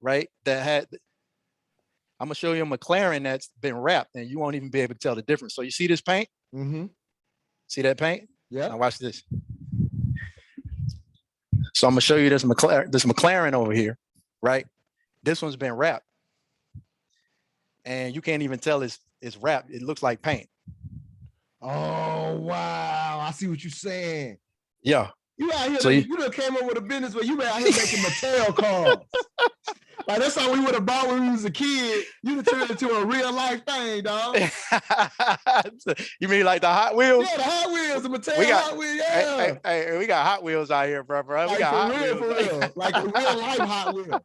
right? I'm gonna show you a McLaren that's been wrapped, and you won't even be able to tell the difference. So you see this paint? Mm-hmm. See that paint? Yeah. Now watch this. So I'm gonna show you this McLaren over here, right? This one's been wrapped, and you can't even tell it's wrapped. It looks like paint. Oh wow! I see what you're saying. Yeah. You out here, so you done came up with a business where you out here making Mattel cars. Like that's how we would have bought when we was a kid. You done turned it into a real life thing, dog. You mean like the Hot Wheels? Yeah, the Hot Wheels, the Mattel Hot Wheels. Yeah. Hey, we got Hot Wheels out here, bro. Like we got for real, for real. Like a real life Hot Wheel.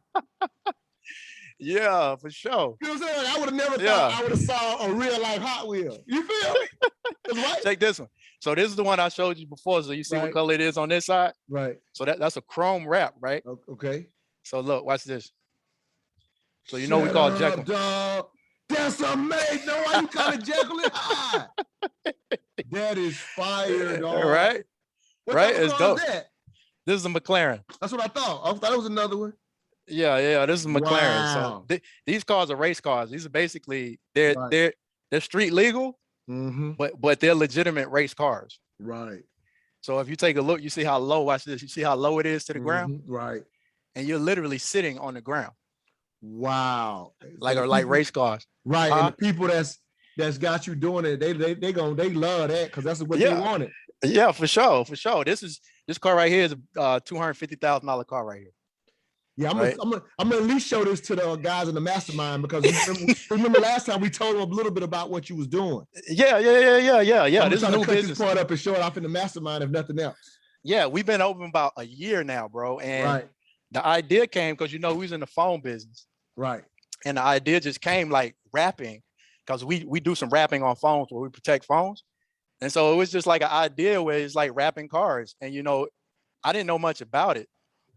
Yeah, for sure. You know what I'm saying? I would have never thought I would have saw a real life Hot Wheel. You feel me? Right. Take this one. So this is the one I showed you before. So you see what color it is on this side? Right. So that's a chrome wrap, right? Okay. So look, watch this. So you know we call Jekyll. Dog. That's amazing. No, why you kind of Jekyll it high? That is fire, dog. Right? What right? It's dope. That? This is a McLaren. That's what I thought. I thought it was another one. Yeah. This is a McLaren. Wow. So these cars are race cars. These are basically they're street legal, but they're legitimate race cars. Right. So if you take a look, you see how low. Watch this. You see how low it is to the ground. Right. And you're literally sitting on the ground. Wow. Like race cars. Right. And the people that's got you doing it, they love that because that's what they wanted. Yeah, for sure. This car right here is a $250,000 car right here. Yeah, I'm gonna at least show this to the guys in the mastermind because remember last time we told them a little bit about what you was doing. Yeah. This is new business. This part up and show it off in the mastermind if nothing else. Yeah, we've been open about a year now, bro. And the idea came because we was in the phone business. Right. And the idea just came like wrapping, because we do some wrapping on phones where we protect phones. And so it was just like an idea where it's like wrapping cars. And I didn't know much about it,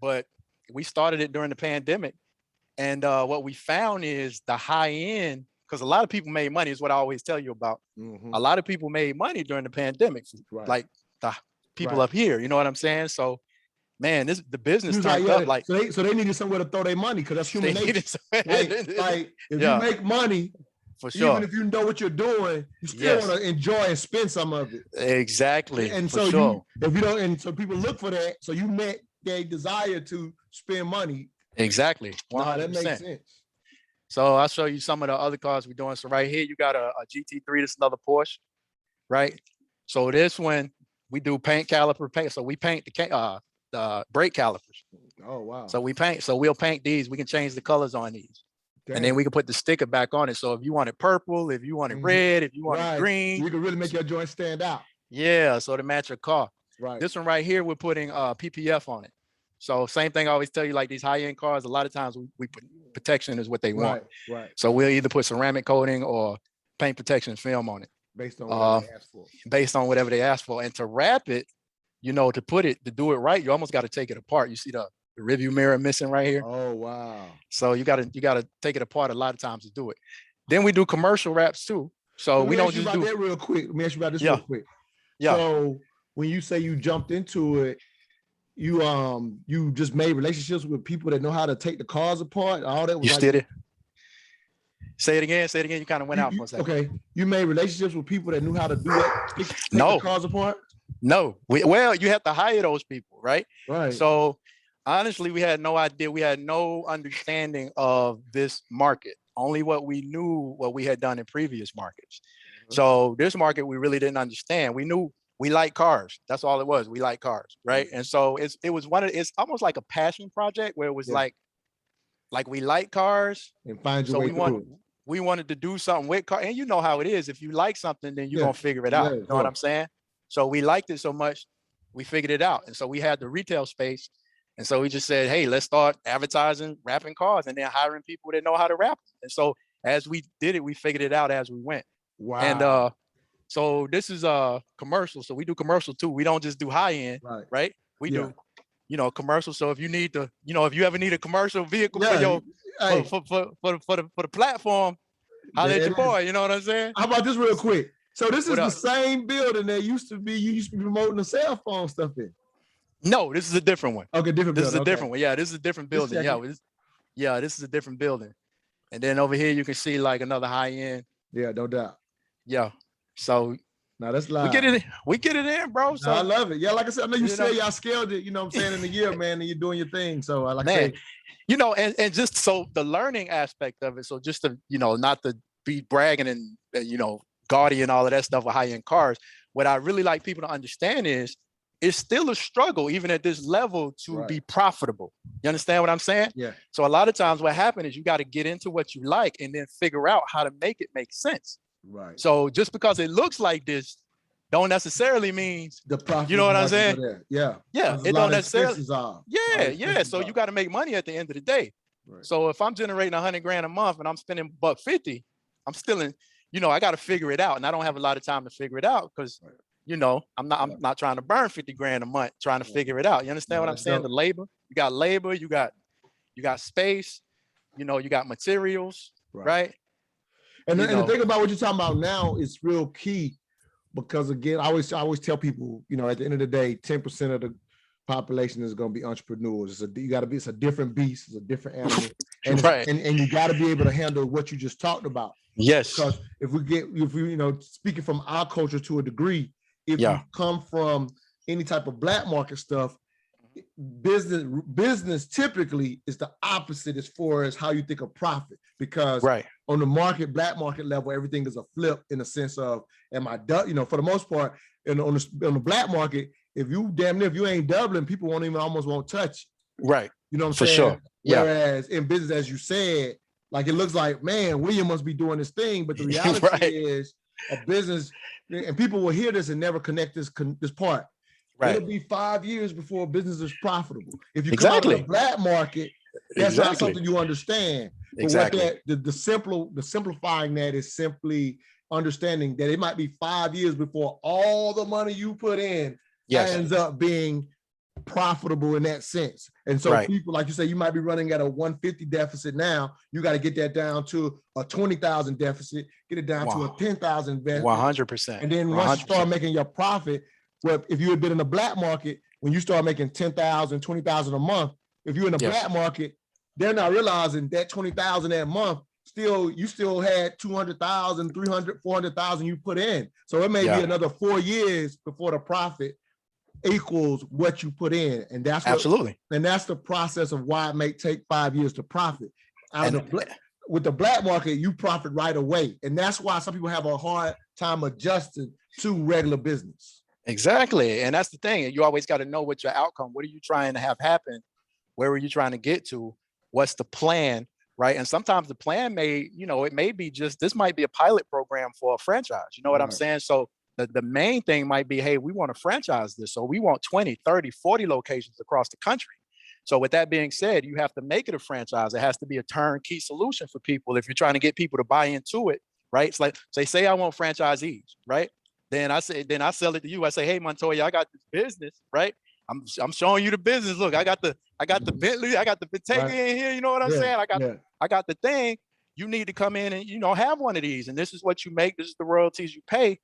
but we started it during the pandemic. And what we found is the high end, because a lot of people made money, is what I always tell you about. A lot of people made money during the pandemic, like the people up here, you know what I'm saying? So man, the business turned up like so they needed somewhere to throw their money because that's human nature. Like if you make money, for sure, even if you know what you're doing, you still want to enjoy and spend some of it. Exactly. And so if you don't, and so people look for that. So you met their desire to spend money. Exactly. 100%. That makes sense. So I'll show you some of the other cars we're doing. So right here, you got a GT3. This is another Porsche, right? So this one we do paint caliper paint. So we paint the brake calipers. Oh wow. So we'll paint these. We can change the colors on these. Dang. And then we can put the sticker back on it. So if you want it purple, if you want it red, if you want it green, you can really make your joint stand out. Yeah, so to match your car. Right. This one right here, we're putting PPF on it. So same thing I always tell you, like these high-end cars, a lot of times we put protection is what they want. Right. So we'll either put ceramic coating or paint protection film on it. Based on whatever they ask for. Based on whatever they ask for. And to wrap it, to do it right, you almost got to take it apart. You see the rearview mirror missing right here. Oh wow. So you gotta take it apart a lot of times to do it. Then we do commercial wraps too. So we don't just do that real quick. Let me ask you about this real quick. Yeah. So when you say you jumped into it, you just made relationships with people that know how to take the cars apart. All that was you did it. Say it again. You kind of went out for a second. Okay. You made relationships with people that knew how to do that. Take the cars apart. No. You have to hire those people, right? Right. So honestly, we had no idea. We had no understanding of this market. Only what we knew, what we had done in previous markets. So this market, we really didn't understand. We knew we like cars. That's all it was. We like cars, right? And so it's almost like a passion project where it was like we like cars and find your way through. We wanted to do something with cars, and you know how it is. If you like something, then you're gonna figure it out. You know what I'm saying? So we liked it so much, we figured it out, and so we had the retail space. And so we just said, hey, let's start advertising, wrapping cars, and then hiring people that know how to wrap. And so as we did it, we figured it out as we went. Wow. And so this is a commercial. So we do commercial too. We don't just do high end, right? We do, commercial. So if you need to, if you ever need a commercial vehicle for your for the platform, I'll let your boy. You know what I'm saying? How about this real quick? So this is the same building that you used to be promoting the cell phone stuff in. No, this is a different one. Okay, different. This is a different one. Yeah, this is a different building. Yeah, Yeah, this is a different building. And then over here, you can see like another high end. Yeah, no doubt. Yeah. So Now that's we live. get it. We get it in, bro. So I love it. Yeah, like I said, I know you you said know, y'all scaled it, you know what I'm saying, in a year, man, and you're doing your thing. So like I man, say, you know, and just so the learning aspect of it. So just to, you know, not to be bragging and, you know, gaudy and all of that stuff with high end cars. What I really like people to understand is it's still a struggle, even at this level, to be profitable. You understand what I'm saying? Yeah. So a lot of times what happens is you got to get into what you like and then figure out how to make it make sense. Right. So just because it looks like this don't necessarily mean the profit. You know what I'm saying? Yeah. Yeah, it don't necessarily. Yeah. So you got to make money at the end of the day. Right. So if I'm generating $100,000 a month and I'm spending $150, I'm still in, you know, I got to figure it out. And I don't have a lot of time to figure it out because, you know, I'm not trying to burn $50,000 a month trying to figure it out. You understand what I'm saying? Dope. The labor, you got space, you know, you got materials, right? And the thing about what you're talking about now is real key, because again, I always tell people, you know, at the end of the day, 10% of the population is going to be entrepreneurs. It's a different beast, it's a different animal, and you got to be able to handle what you just talked about. Yes. Because if we, you know, speaking from our culture to a degree, if you come from any type of black market stuff, business typically is the opposite as far as how you think of profit, because on the black market level, everything is a flip in the sense of, you know, for the most part, on the black market, if you ain't doubling, people won't touch you. Right. You know what I'm saying? For sure. Yeah. Whereas in business, as you said, like it looks like, man, William must be doing this thing, but the reality is a business, and people will hear this and never connect this part. Right. It'll be 5 years before a business is profitable. If you come out of the black market, that's not something you understand. But what the simplifying that is simply understanding that it might be 5 years before all the money you put in ends up being profitable in that sense. And so people, like you say, you might be running at a 150 deficit now. You got to get that down to a 20,000 deficit, get it down to a 10,000 deficit. 100%. And then once you start making your profit, well, if you had been in the black market, when you start making 10,000, 20,000 a month, if you're in the black market, they're not realizing that 20,000 that month, you still had 200,000, 300, 400,000 you put in. So it may be another 4 years before the profit equals what you put in. And that's and that's the process of why it may take 5 years to profit. With the black market, you profit right away. And that's why some people have a hard time adjusting to regular business. Exactly. And that's the thing. You always got to know what your outcome, what are you trying to have happen? Where are you trying to get to? What's the plan? Right. And sometimes the plan it may be just, this might be a pilot program for a franchise. You know what I'm saying? So the main thing might be, hey, we want to franchise this. So we want 20, 30, 40 locations across the country. So with that being said, you have to make it a franchise. It has to be a turnkey solution for people if you're trying to get people to buy into it. Right. It's like, say I want franchisees. Right. Then I sell it to you. I say, hey, Montoya, I got this business, right? I'm showing you the business. Look, I got the Bentley, I got the Bottega in here. You know what I'm saying? I got the thing. You need to come in and, you know, have one of these. And this is what you make. This is the royalties you pay.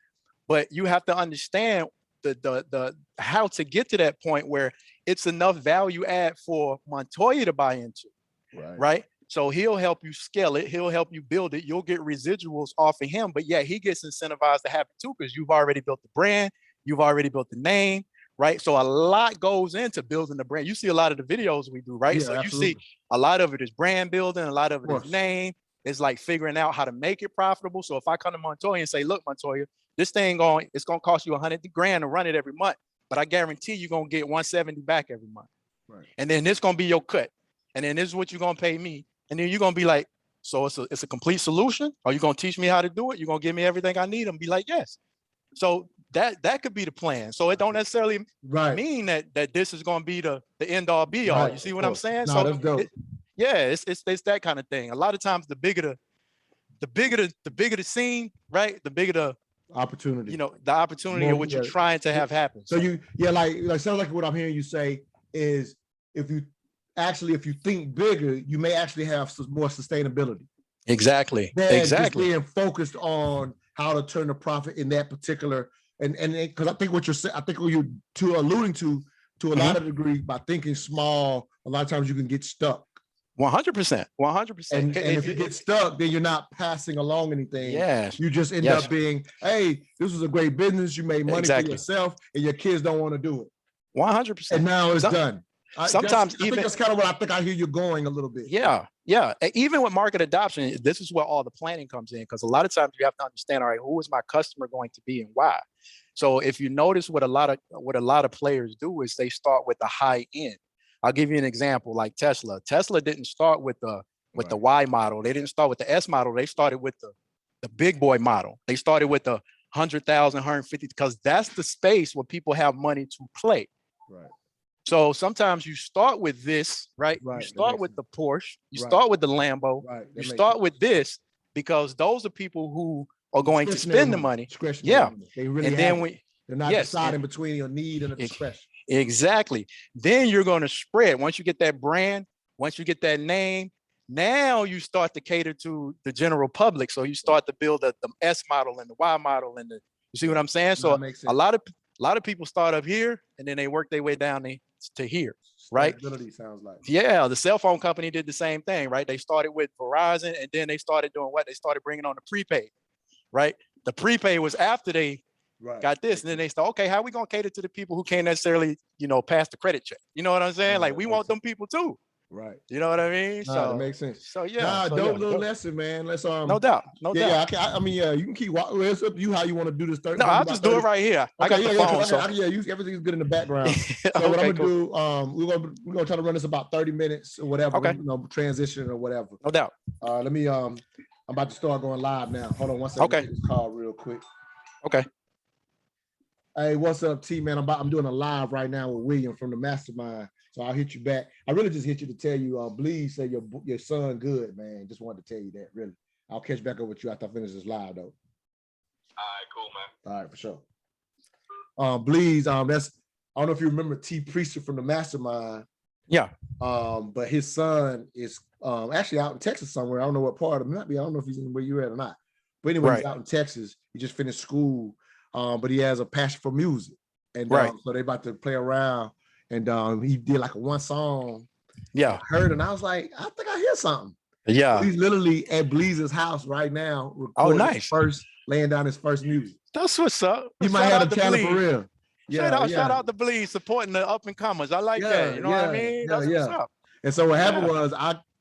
But you have to understand the how to get to that point where it's enough value add for Montoya to buy into. Right. So he'll help you scale it. He'll help you build it. You'll get residuals off of him. But yeah, he gets incentivized to have it too, because you've already built the brand. You've already built the name, right? So a lot goes into building the brand. You see a lot of the videos we do, right? Yeah, so absolutely. You see a lot of it is brand building. A lot of it is name. It's like figuring out how to make it profitable. So if I come to Montoya and say, look, Montoya, this thing it's going to cost you $100,000 to run it every month, but I guarantee you're going to get 170 back every month. Right. And then this going to be your cut. And then this is what you're going to pay me. And then you're going to be like, so it's a complete solution? Are you going to teach me how to do it? You're going to give me everything I need? And be like, yes. So that could be the plan. So it don't necessarily mean that this is going to be the end all be all. You see what I'm saying? No, that's dope. It's that kind of thing. A lot of times the bigger the scene, right? The bigger the opportunity. You know, the opportunity of what you're trying to have happen. So like sounds like what I'm hearing you say is if you think bigger, you may actually have some more sustainability. Exactly. Just being focused on how to turn the profit in that particular, and because I think what you're alluding to a lot of degree, by thinking small, a lot of times you can get stuck. 100%. 100%. And if you get stuck, then you're not passing along anything. Yes. You just end up being, hey, this was a great business. You made money for yourself, and your kids don't want to do it. 100%. And now it's done. Sometimes I think that's kind of what I think I hear you going a little bit. Yeah. Even with market adoption, this is where all the planning comes in, because a lot of times you have to understand, all right, who is my customer going to be and why? So if you notice what a lot of players do is they start with the high end. I'll give you an example, like Tesla. Tesla didn't start with the Y model. They didn't start with the S model. They started with the big boy model. They started with the 100,000, 150, because that's the space where people have money to play. Right. So sometimes you start with this, right? You start with the Porsche, you start with the Lambo, you start with this, because those are people who are going to spend the money. Yeah. They really they're not deciding between your need and a discretion. Exactly. Then you're going to spread. Once you get that brand, once you get that name, now you start to cater to the general public. So you start to build the S model and the Y model and you see what I'm saying? So a lot of people start up here and then they work their way down to here, right? Sounds like. Yeah, the cell phone company did the same thing, right? They started with Verizon and then they started doing what? They started bringing on the prepaid, right? The prepaid was after they got this, and then they thought, okay, how are we gonna cater to the people who can't necessarily, pass the credit check? You know what I'm saying? Like we want them people too. Right. You know what I mean? So that makes sense. So yeah. Dope little lesson, man. Let's no doubt. Yeah, I mean, you can keep walking. It's up to you how you want to do this. No, I'll just do it right here. Okay, I got the phone. Everything's good in the background. So what I'm gonna do, we're gonna try to run this about 30 minutes or whatever. Okay. Transition or whatever. No doubt. Let me I'm about to start going live now. Hold on one second. Okay. This call real quick. Okay. Hey, what's up, T, man? I'm doing a live right now with William from the Mastermind. So I'll hit you back. I really just hit you to tell you, Bleed say your son good, man. Just wanted to tell you that, really. I'll catch back up with you after I finish this live, though. All right, cool, man. All right, for sure. Bleeds, I don't know if you remember T Priester from the Mastermind. Yeah. But his son is actually out in Texas somewhere. I don't know what part of it. I don't know if he's in where you're at or not. But anyway, he's out in Texas. He just finished school. But he has a passion for music. And so they about to play around. And he did like one song. Yeah. I heard, and I was like, I think I hear something. Yeah. So he's literally at Bleez's house right now. Oh, nice. Laying down his first music. That's what's up. He might have a talent for real. Shout out to Bleez supporting the up and comers. I like that. You know what I mean? That's what's up. And so what happened was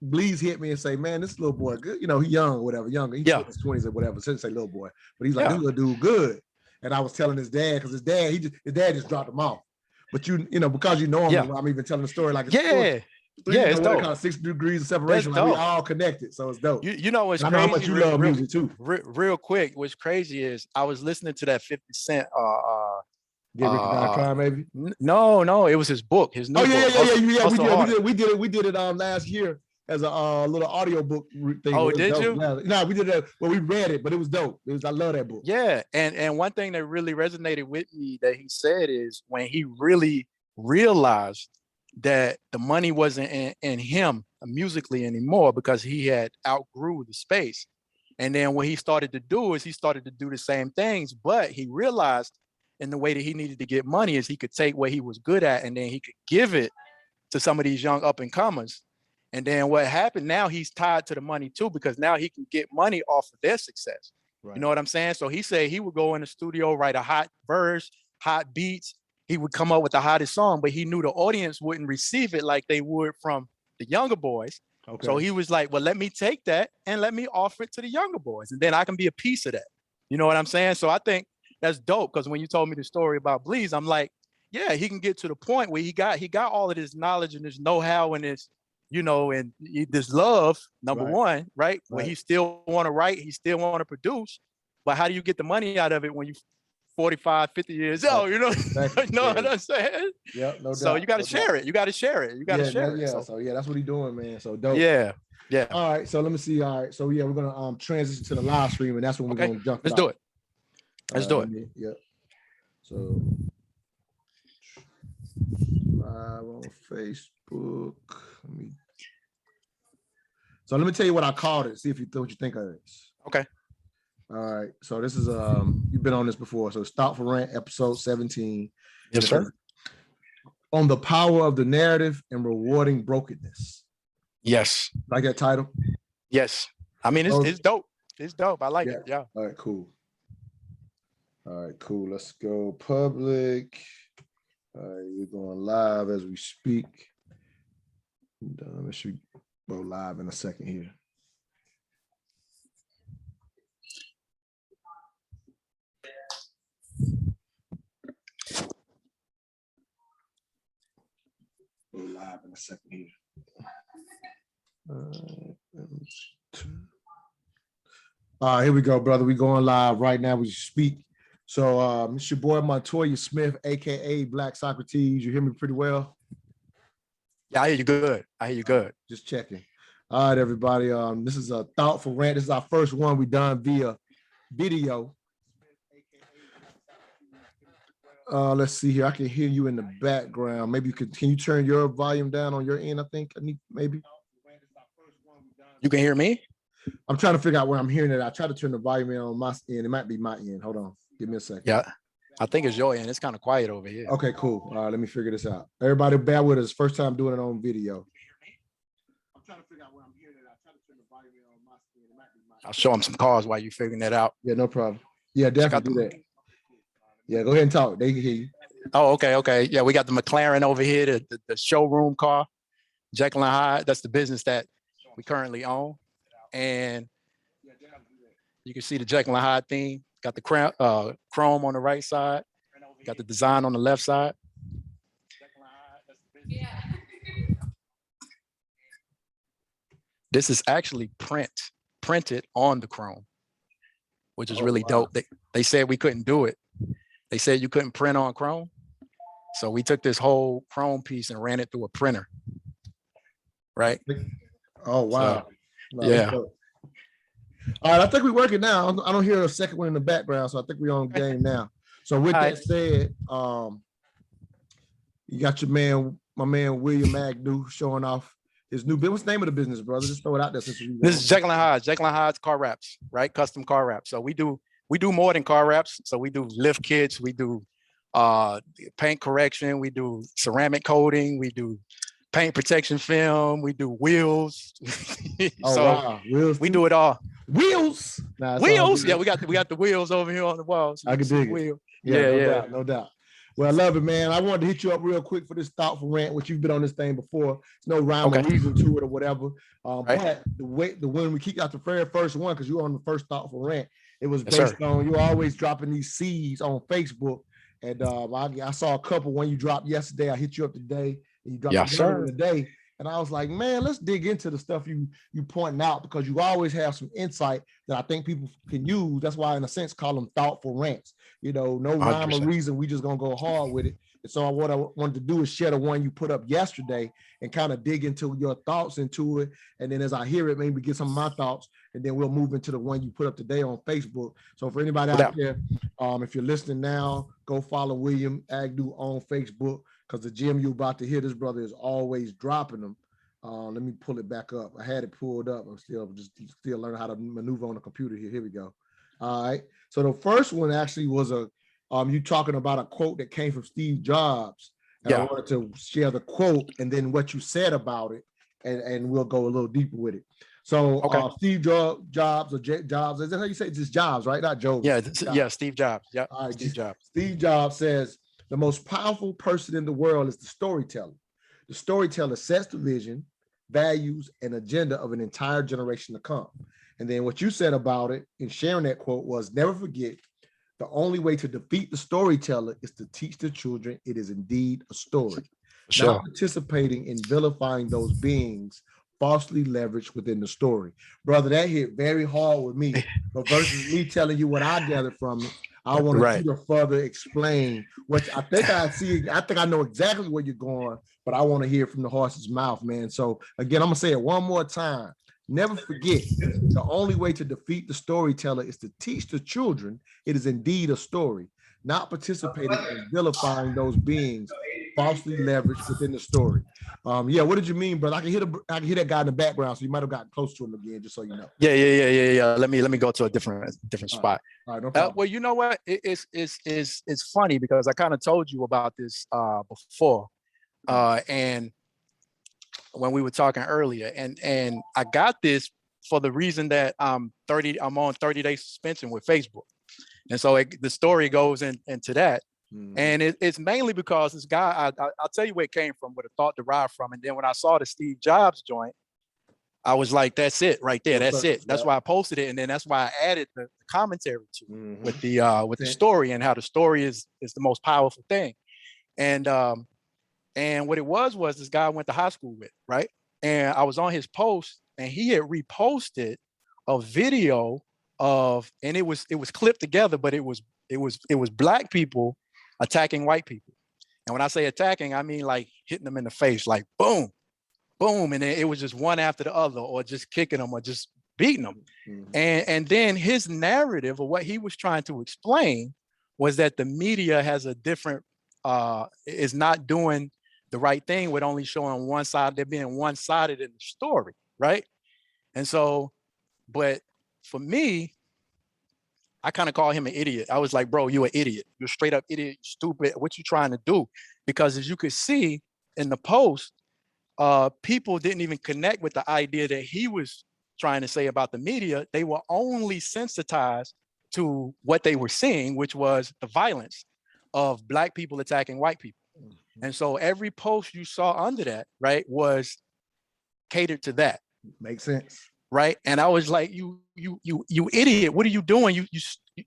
Bleez hit me and say, man, this little boy good. He young or whatever, younger. He's in his 20s or whatever. So say little boy. But he's like, this little dude good. And I was telling his dad, because his dad just dropped him off. But because you know him, I'm even telling the story like it's it's dope. Kind of 6 degrees of separation. Like we all connected, so it's dope. You know what's crazy? I know how much you love music too. Real quick, what's crazy is I was listening to that 50 Cent. Maybe. No, it was his book. His new book. We did it last year as a little audio book thing. Oh, did you? Yeah. No, we did that. Well, we read it, but it was dope. I love that book. Yeah, and one thing that really resonated with me that he said is when he really realized that the money wasn't in him musically anymore because he had outgrew the space. And then what he started to do is he started to do the same things, but he realized in the way that he needed to get money is he could take what he was good at and then he could give it to some of these young up and comers. And then what happened, now he's tied to the money too, because now he can get money off of their success. Right. You know what I'm saying? So he said he would go in the studio, write a hot verse, hot beats. He would come up with the hottest song, but he knew the audience wouldn't receive it like they would from the younger boys. Okay. So he was like, well, let me take that and let me offer it to the younger boys. And then I can be a piece of that. You know what I'm saying? So I think that's dope, because when you told me the story about Bleez, I'm like, yeah, he can get to the point where he got all of this knowledge and this know-how and this, and this love, number one, right? Where he still want to write, he still want to produce, but how do you get the money out of it when you 45, 50 years old, Exactly. You know what I'm saying? Yeah, no doubt. So you got to share it. You got to share it. Yeah. So that's what he's doing, man. So dope. Yeah. All right. So let me see. All right. So we're gonna transition to the live stream, and that's when we're gonna jump. Let's do it. Let's do it. Yeah. So live on Facebook. Let me tell you what I called it. See what you think of this. Okay. All right. So this is you've been on this before. So Stop for Rant, episode 17. Yes, sir. On the power of the narrative and rewarding brokenness. Yes. Like that title? Yes. I mean, it's dope. It's dope. I like it. Yeah. All right, cool. All right, cool. Let's go public. All right, we're going live as we speak. It should go live in a second here. Go live in a second here. All right, here we go, brother. We going live right now. We speak. So it's your boy Montoya Smith, aka Black Socrates. You hear me pretty well? Yeah, I hear you good. I hear you good. Just checking. All right, everybody. This is a thoughtful rant. This is our first one we done via video. Let's see here. I can hear you in the background. Maybe can you turn your volume down on your end? I think I need maybe. You can hear me? I'm trying to figure out where I'm hearing it. I try to turn the volume in on my end. It might be my end. Hold on. Give me a second. Yeah. I think it's your end. It's kind of quiet over here. Okay, cool. All right, let me figure this out. Everybody bear with us. First time doing it on video. I'm trying to figure out where I'm hearing it. I try to turn the volume in on my end. It might be my end. I'll show them some cars while you're figuring that out. Yeah, no problem. Yeah, definitely do that. Yeah, go ahead and talk. They can hear you. Oh, okay. Yeah, we got the McLaren over here, the showroom car, Jekyll and Hyde. That's the business that we currently own. And you can see the Jekyll and Hyde theme. Got the chrome on the right side. Got the design on the left side. Yeah. This is actually printed on the chrome, which is really dope. They said we couldn't do it. They said you couldn't print on chrome. So we took this whole chrome piece and ran it through a printer. Right? Oh, wow. So, yeah. All right, I think we're working now. I don't hear a second one in the background, so I think we're on game now. So with that said, you got my man William Agnew showing off his new business. What's the name of the business, brother? Just throw it out there. This is Jekyll and Hyde. Jekyll and Hyde's car wraps, right? Custom car wraps. So we do more than car wraps. So we do lift kits, we do paint correction, we do ceramic coating, we do paint protection film, we do wheels. Wow. Wheels we do it all. Wheels. Wheels. Yeah, we got the wheels over here on the walls. So I can dig it. Yeah, no doubt. Well, I love it, man. I wanted to hit you up real quick for this thoughtful rant, which you've been on this thing before. There's no rhyme or reason to it or whatever. But when we kicked out the very first one, because you were on the first thoughtful rant, it was based on you always dropping these seeds on Facebook. And I saw a couple when you dropped yesterday. I hit you up today, and you dropped today. And I was like, man, let's dig into the stuff you pointing out, because you always have some insight that I think people can use. That's why, in a sense, call them thoughtful rants. No rhyme or reason. We just gonna go hard with it. And so what I wanted to do is share the one you put up yesterday and kind of dig into your thoughts into it. And then as I hear it, maybe get some of my thoughts, and then we'll move into the one you put up today on Facebook. So for anybody out there, if you're listening now, go follow William Agnew on Facebook, because the gem you're about to hear, this brother is always dropping them. Let me pull it back up. I had it pulled up. I'm still learning how to maneuver on the computer here. Here we go. All right. So the first one actually was you talking about a quote that came from Steve Jobs. And I wanted to share the quote and then what you said about it, and we'll go a little deeper with it. So Steve Jobs or Jobs, is that how you say it? Just Jobs, right? Not Joe. Yeah, Steve Jobs. Yeah, right, Steve Jobs. Steve Jobs says the most powerful person in the world is the storyteller. The storyteller sets the vision, values, and agenda of an entire generation to come. And then what you said about it in sharing that quote was, never forget, the only way to defeat the storyteller is to teach the children it is indeed a story. Sure. Not participating in vilifying those beings falsely leveraged within the story. Brother, that hit very hard with me. But versus me telling you what I gathered from it, I want you to further explain what I think I see. I think I know exactly where you're going, but I want to hear from the horse's mouth, man. So again, I'm gonna say it one more time. Never forget, the only way to defeat the storyteller is to teach the children it is indeed a story, not participating in vilifying those beings falsely leveraged within the story. What did you mean, brother? I can hear that guy in the background, so you might have gotten close to him again, just so you know. Yeah. Let me go to a different spot. All right, no problem. Well, you know what? It's funny because I kind of told you about this before, and when we were talking earlier, and I got this for the reason that I'm on 30-day suspension with Facebook, and so the story goes into that. And it's mainly because this guy, I'll tell you where it came from, where the thought derived from. And then when I saw the Steve Jobs joint, I was like, that's it right there. That's it. That's why I posted it. And then that's why I added the commentary to with the story, and how the story is the most powerful thing. And what it was this guy I went to high school with, right? And I was on his post, and he had reposted a video of, and it was clipped together, but it was black people attacking white people. And when I say attacking, I mean like hitting them in the face, like boom, boom. And then it was just one after the other, or just kicking them, or just beating them. And then his narrative, or what he was trying to explain, was that the media has a different, is not doing the right thing with only showing one side. They're being one-sided in the story, right? And so, but for me, I kind of call him an idiot. I was like, bro, you an idiot. You're a straight up idiot, stupid. What you trying to do? Because as you could see in the post, people didn't even connect with the idea that he was trying to say about the media. They were only sensitized to what they were seeing, which was the violence of black people attacking white people. And so every post you saw under that, right, was catered to that. Makes sense. Right. And I was like, you idiot. What are you doing?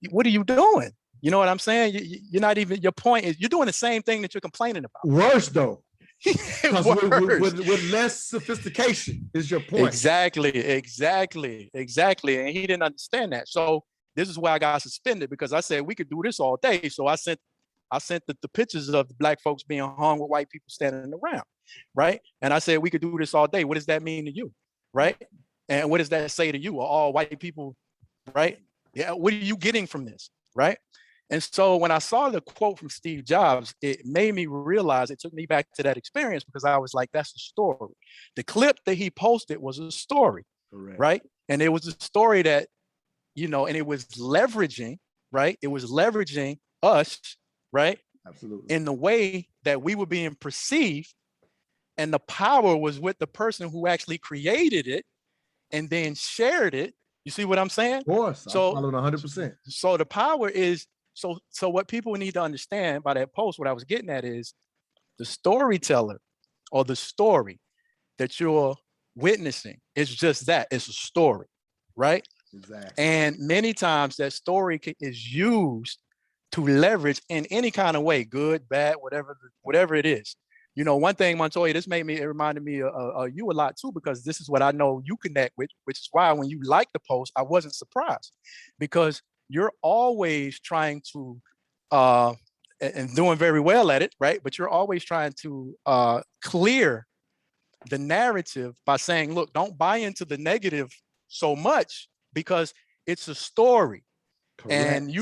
What are you doing? You know what I'm saying? You're not even, your point is you're doing the same thing that you're complaining about. Worse though. with less sophistication is your point. Exactly. And he didn't understand that. So this is why I got suspended, because I said we could do this all day. So I sent the pictures of the black folks being hung with white people standing around. Right. And I said, we could do this all day. What does that mean to you? Right. And what does that say to you? Are all white people, right? Yeah, what are you getting from this, right? And so when I saw the quote from Steve Jobs, it made me realize, it took me back to that experience, because I was like, that's a story. The clip that he posted was a story, right? And it was a story that, and it was leveraging, right? It was leveraging us, right? Absolutely. In the way that we were being perceived, and the power was with the person who actually created it and then shared it. You see what I'm saying? Of course. So, I'm following 100%. So the power is, so what people need to understand by that post, what I was getting at is, the storyteller, or the story that you're witnessing, is just that. It's a story, right? Exactly. And many times that story is used to leverage in any kind of way, good, bad, whatever it is. One thing, Montoya, it reminded me of you a lot too, because this is what I know you connect with, which is why when you liked the post, I wasn't surprised, because you're always trying to, and doing very well at it, right? But you're always trying to clear the narrative by saying, look, don't buy into the negative so much, because it's a story. Correct. And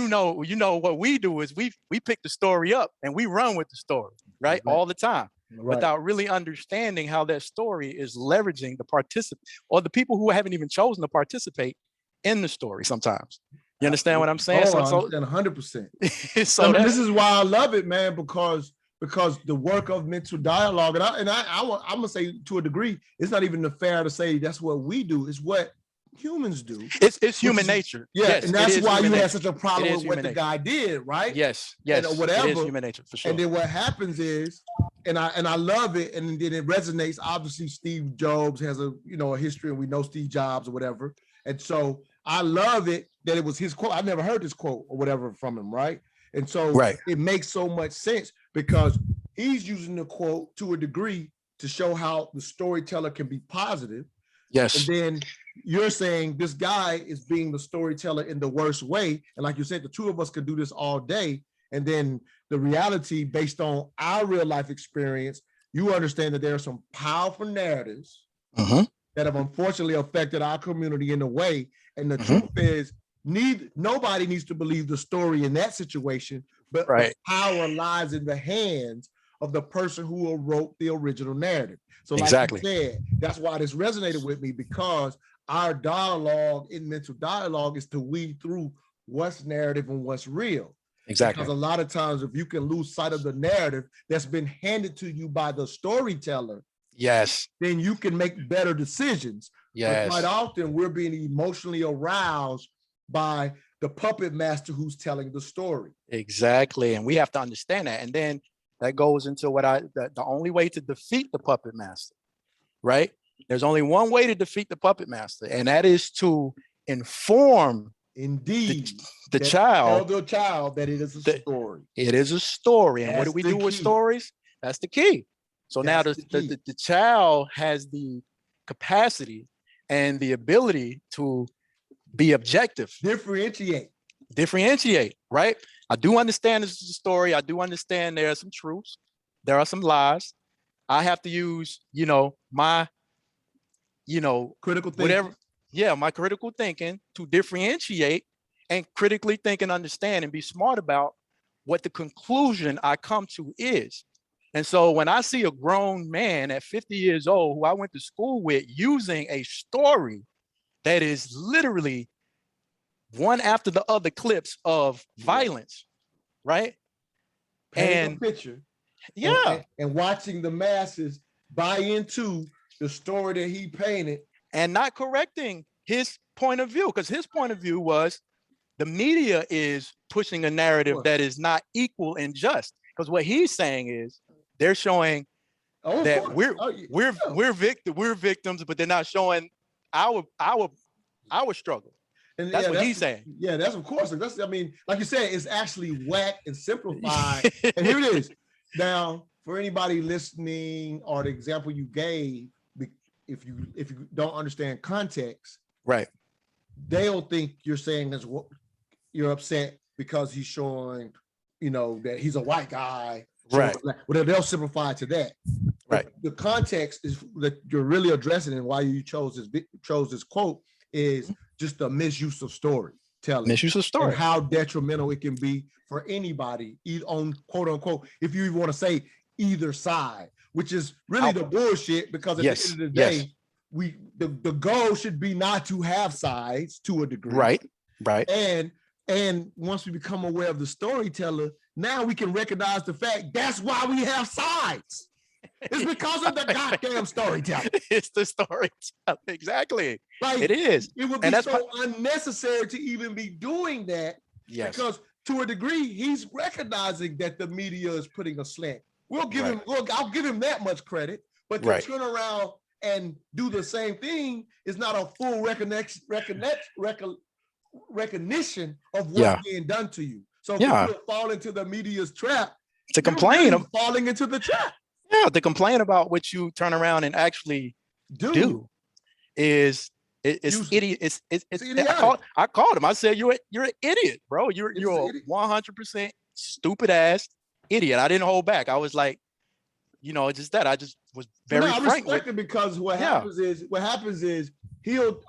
what we do is we pick the story up and we run with the story, right? All the time. Right. Without really understanding how that story is leveraging the participant, or the people who haven't even chosen to participate in the story sometimes. You understand what I'm saying? I understand 100%. So this is why I love it, man, because the work of mental dialogue, and I'm gonna say, to a degree, it's not even fair to say that's what we do. It's what humans do. It's human nature. Yeah, yes, and that's why you had such a problem with what the guy did, right? Yes, or whatever. It is human nature, for sure. And then what happens is, and I love it, and then it resonates. Obviously, Steve Jobs has a history, and we know Steve Jobs or whatever. And so I love it that it was his quote. I never heard this quote or whatever from him, right? And so it makes so much sense, because he's using the quote to a degree to show how the storyteller can be positive. Yes. And then you're saying this guy is being the storyteller in the worst way. And like you said, the two of us could do this all day. And then the reality, based on our real life experience, you understand that there are some powerful narratives that have unfortunately affected our community in a way. And the truth is, nobody needs to believe the story in that situation, but the power lies in the hands of the person who wrote the original narrative. So like you said, that's why this resonated with me, because our dialogue in mental dialogue is to weed through what's narrative and what's real. Exactly. Because a lot of times, if you can lose sight of the narrative that's been handed to you by the storyteller, Yes. then you can make better decisions. Yes. But quite often we're being emotionally aroused by the puppet master who's telling the story. Exactly. And we have to understand that. And then that goes into the only way to defeat the puppet master, right? There's only one way to defeat the puppet master, and that is to inform the child. Tell the child that it is a story. It is a story. And what do we do with stories? That's the key. So now the child has the capacity and the ability to be objective. Differentiate, right? I do understand this is a story. I do understand there are some truths. There are some lies. I have to use, my, critical thinking. Whatever. Yeah, my critical thinking to differentiate and critically think and understand and be smart about what the conclusion I come to is. And so when I see a grown man at 50 years old who I went to school with using a story that is literally one after the other clips of violence, right? Painting a picture. Yeah. And watching the masses buy into the story that he painted. And not correcting his point of view, because his point of view was the media is pushing a narrative that is not equal and just. Because what he's saying is they're showing that we're victims, but they're not showing our struggle. And that's what he's saying. Yeah, that's of course. That's, I mean, like you said, it's actually whack and simplified. And here it is. Now, for anybody listening, or the example you gave, if you don't understand context, right, they'll think you're saying is what you're upset because he's showing, that he's a white guy. Right. Well, they'll simplify to that. Right. The context is that you're really addressing, and why you chose this quote is just the misuse of storytelling. Misuse of story. And how detrimental it can be for anybody, on quote unquote, if you even want to say either side, which is really the bullshit, because at the end of the day, the goal should be not to have sides to a degree. Right. And once we become aware of the storyteller, now we can recognize the fact that's why we have sides. It's because of the goddamn storytelling. It's the storytelling. Exactly. Like, it is. It would be so unnecessary to even be doing that. Yes. Because to a degree, he's recognizing that the media is putting a slant. We'll give him, I'll give him that much credit, but to turn around and do the same thing is not a full recognition of what's being done to you. So if you fall into the media's trap, to complain, really falling into the trap. Yeah, to complain about what you turn around and actually do is it's idiot. It's I called him. I said, you're an idiot, bro. You're a 100% stupid ass idiot. I didn't hold back. I was like, just that. I just was very frank. I respect it, because what happens is he'll,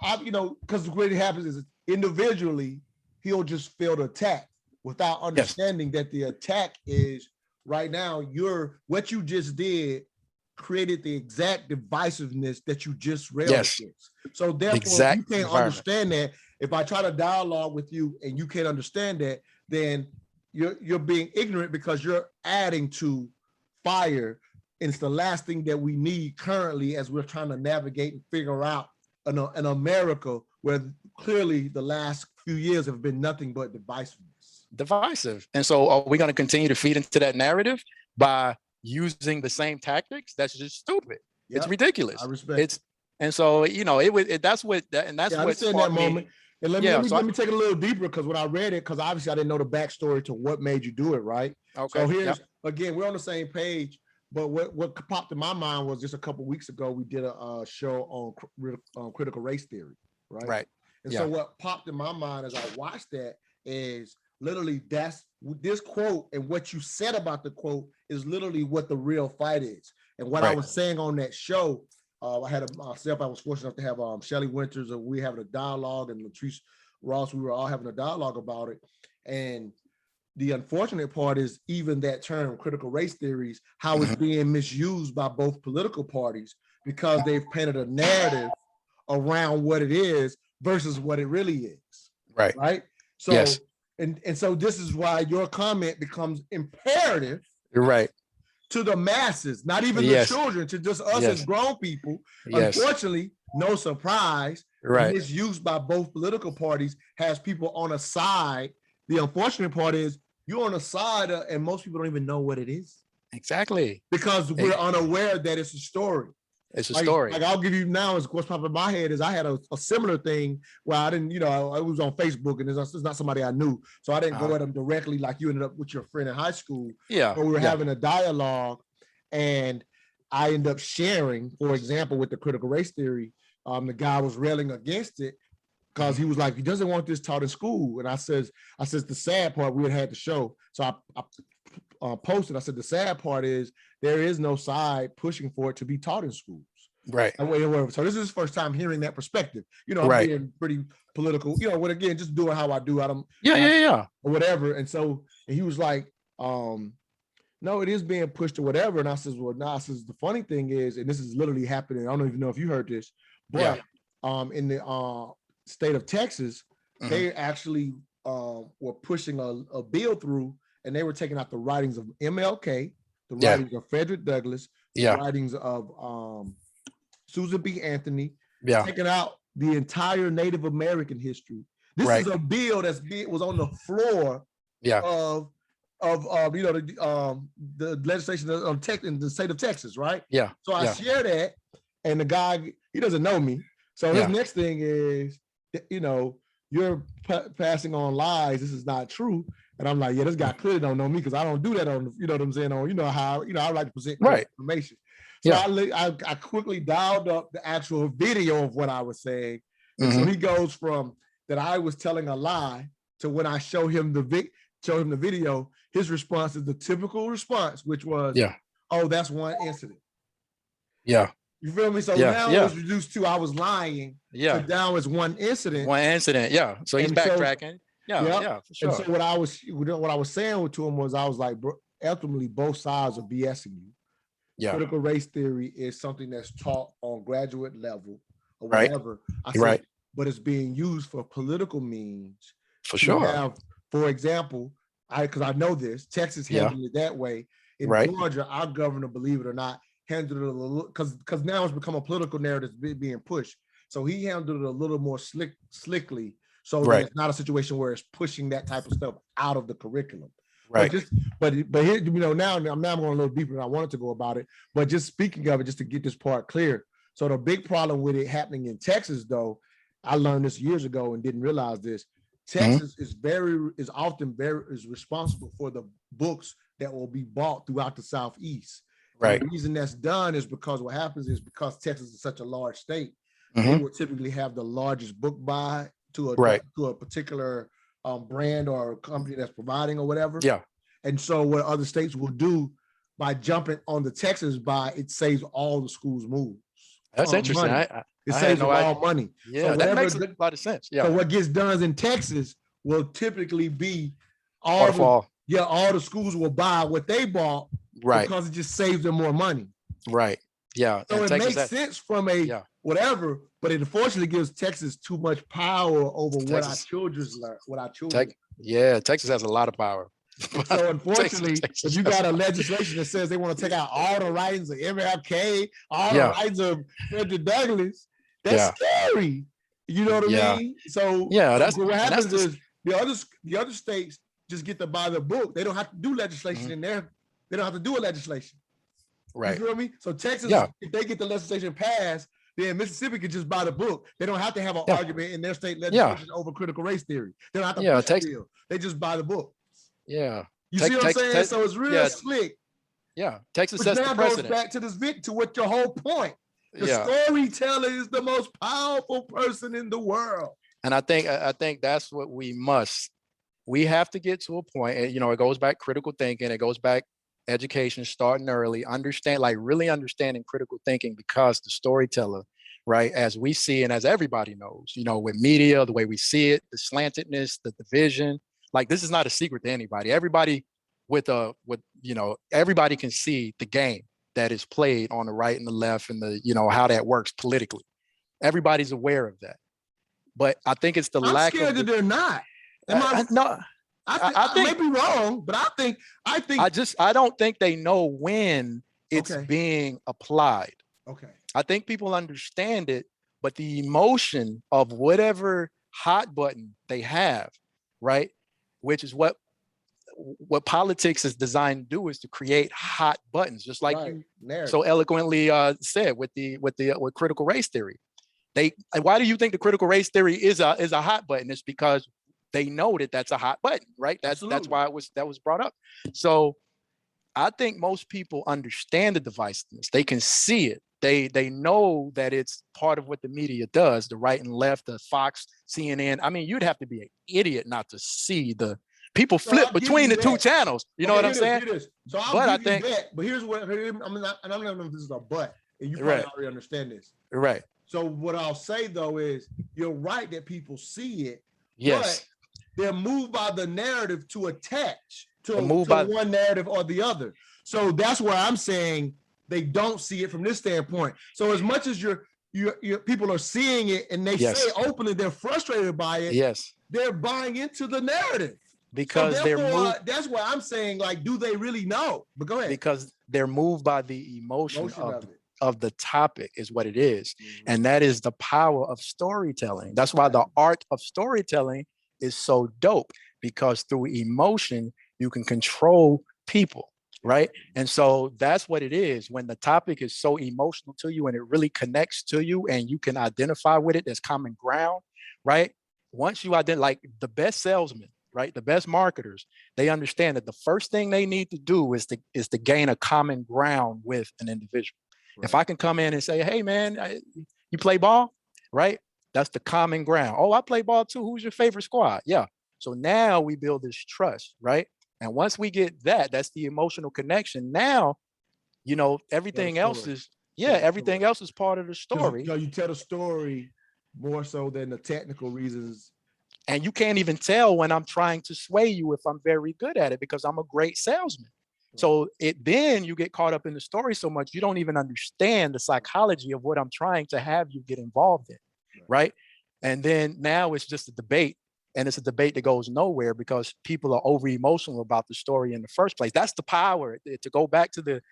because what happens is individually he'll just feel the attack without understanding that the attack is right now. What you just did created the exact divisiveness that you just railed against. So therefore, you can't understand that. If I try to dialogue with you and you can't understand that, then you're being ignorant, because you're adding to fire. And it's the last thing that we need currently, as we're trying to navigate and figure out an America where clearly the last few years have been nothing but divisive. And so are we going to continue to feed into that narrative by using the same tactics? That's just stupid. It's ridiculous. I respect and so, that's what that moment. And let me take it a little deeper, because when I read it, because obviously I didn't know the backstory to what made you do it, right? Okay. So here's, again, we're on the same page, but what popped in my mind was just a couple of weeks ago, we did a show on critical race theory, right? Right. And so what popped in my mind as I watched that is literally this quote, and what you said about the quote is literally what the real fight is. And what I was saying on that show, I was fortunate enough to have Shelly Winters, and we having a dialogue, and Latrice Ross, we were all having a dialogue about it. And the unfortunate part is even that term, critical race theories, how it's being misused by both political parties, because they've painted a narrative around what it is versus what it really is. Right. So, and so this is why your comment becomes imperative. You're right. to the masses, not even the children, to just us as grown people. Unfortunately, no surprise, misuse by both political parties has people on a side. The unfortunate part is you're on a side and most people don't even know what it is. Exactly. Because we're unaware that it's a story. It's a story. Like I'll give you now, is what's popping in my head is I had a similar thing where I didn't, I was on Facebook and it's not somebody I knew. So I didn't go at them directly like you ended up with your friend in high school. Yeah. But we were having a dialogue and I ended up sharing, for example, with the critical race theory, the guy was railing against it because he was like, he doesn't want this taught in school. And I says the sad part, we had the show. So I posted, I said, the sad part is there is no side pushing for it to be taught in schools. Right. So this is his first time hearing that perspective. I'm being pretty political, when again, just doing how I do. Or whatever. And he was like, no, it is being pushed or whatever. And I says, well, nah, the funny thing is, and this is literally happening. I don't even know if you heard this, but in the state of Texas, they actually were pushing a bill through, and they were taking out the writings of MLK, the writings of Frederick Douglass, the writings of Susan B. Anthony, taking out the entire Native American history. This is a bill was on the floor of the legislation in the state of Texas, right? Yeah. So I share that, and the guy, he doesn't know me. So his next thing is, you're passing on lies. This is not true. And I'm like, this guy clearly don't know me because I don't do that on, you know what I'm saying? On, how, I like to present information. So I quickly dialed up the actual video of what I was saying. And so he goes from that I was telling a lie to when I show him the video, his response is the typical response, which was, oh, that's one incident. Yeah. You feel me? So now it was reduced to I was lying. Yeah. So now it's one incident. One incident. Yeah. So he's backtracking. For sure. And so what I was saying to him was, I was like, ultimately both sides are BSing you. Yeah. Critical race theory is something that's taught on graduate level or whatever. I said, but it's being used for political means. For sure. For example, because I know this, Texas handled it that way. In Georgia, our governor, believe it or not, handled it a little, because now it's become a political narrative being pushed. So he handled it a little more slickly. So it's not a situation where it's pushing that type of stuff out of the curriculum. Right. But here, now I'm going a little deeper than I wanted to go about it. But just speaking of it, just to get this part clear. So the big problem with it happening in Texas, though, I learned this years ago and didn't realize this. Texas is often responsible for the books that will be bought throughout the Southeast. Right. The reason that's done is because what happens is because Texas is such a large state, they will typically have the largest book buy to a particular brand or company that's providing or whatever. Yeah. And so what other states will do by jumping on the Texas buy, it saves all the schools' moves. That's interesting. It saves all money. Yeah, so that makes a lot of sense. Yeah. So what gets done in Texas will typically be all the schools will buy what they bought because it just saves them more money. Right. Yeah. So it makes sense from whatever, but it unfortunately gives Texas too much power over what our children learn. Texas has a lot of power. So unfortunately, if you got a legislation that says they want to take out all the writings of MLK, all the writings of Frederick Douglass, that's scary. You know what I mean? So that's what happens is the other states just get to buy the book. They don't have to do legislation in there. They don't have to do a legislation. Right. You feel me? So Texas, if they get the legislation passed, then Mississippi could just buy the book. They don't have to have an argument in their state legislation over critical race theory. They don't have to push the bill. They just buy the book. Yeah. You see what I'm saying? So it's real slick. Yeah. Texas sets the precedent. Goes back to this to what your whole point. The storyteller is the most powerful person in the world. And I think that's what we have to get to a point. And, it goes back critical thinking. It goes back education, starting early, really understanding critical thinking, because the storyteller, right, as we see and as everybody knows, with media, the way we see it, the slantedness, the division, this is not a secret to anybody. Everybody everybody can see the game that is played on the right and the left and how that works politically. Everybody's aware of that. But I think it's the lack of... I'm scared that they're not. I may be wrong, but I don't think they know when it's being applied. Okay. I think people understand it, but the emotion of whatever hot button they have, right? Which is what politics is designed to do, is to create hot buttons, just like you so eloquently said with critical race theory. Why do you think the critical race theory is a hot button? It's because they know that that's a hot button, right? That's why that was brought up. So I think most people understand the divisiveness. They can see it. They know that it's part of what the media does, the right and left, the Fox, CNN. I mean, you'd have to be an idiot not to see the people flip between the two channels. You know what I'm saying? So I'll give you that. But here's what I'm not, and I don't know if this is a but, and you probably already understand this. Right. So what I'll say though is you're right that people see it. Yes. But they're moved by the narrative to attach to one narrative or the other. So that's where I'm saying they don't see it from this standpoint. So as much as your people are seeing it and they say openly they're frustrated by it, they're buying into the narrative. Because so therefore, that's why I'm saying, like, do they really know? But go ahead. Because they're moved by the emotion of the topic is what it is. And that is the power of storytelling. That's why the art of storytelling is so dope, because through emotion, you can control people, right? And so that's what it is. When the topic is so emotional to you and it really connects to you and you can identify with it, there's common ground, right? Once you identify, like the best salesman, right? The best marketers, they understand that the first thing they need to do is to gain a common ground with an individual. Right. If I can come in and say, hey man, you play ball, right? That's the common ground. Oh, I play ball too. Who's your favorite squad? Yeah. So now we build this trust, right? And once we get that, that's the emotional connection. Now, you know, everything else is, everything else is part of the story. You tell the story more so than the technical reasons. And you can't even tell when I'm trying to sway you if I'm very good at it, because I'm a great salesman. Right. So then you get caught up in the story so much, you don't even understand the psychology of what I'm trying to have you get involved in, right? And then now it's just a debate, and it's a debate that goes nowhere because people are over emotional about the story in the first place. That's the power. To go back to the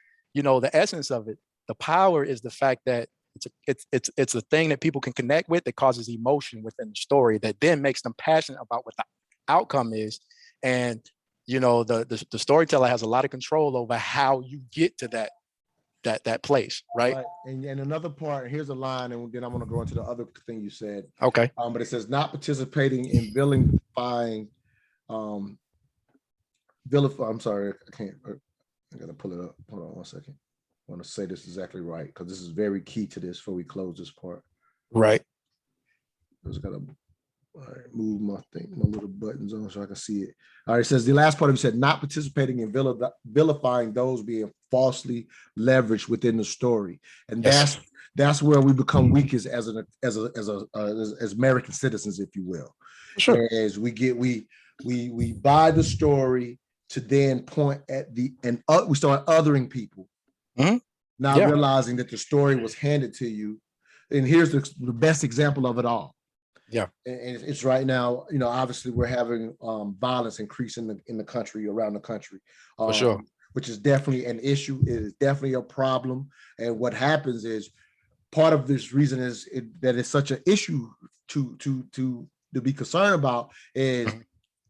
essence of it, the power is the fact that it's a thing that people can connect with that causes emotion within the story that then makes them passionate about what the outcome is. And the storyteller has a lot of control over how you get to that place, right? And another part, here's a line, and then I'm going to go into the other thing you said. Okay. But it says not participating in vilifying. I'm sorry, I got to pull it up. Hold on one second. I want to say this exactly right, because this is very key to this before we close this part. Right. I just got to move my little buttons on so I can see it. All right, it says the last part of it said not participating in vilifying those being falsely leveraged within the story, and that's where we become weak as American citizens, if you will. Sure. As we buy the story to then point at we start othering people. Mm-hmm. Not realizing that the story was handed to you. And here's the best example of it all. Yeah. And it's right now, obviously we're having violence increase in the country, around the country. For sure. Which is definitely an issue. It is definitely a problem. And what happens is part of this reason is that it's such an issue to be concerned about is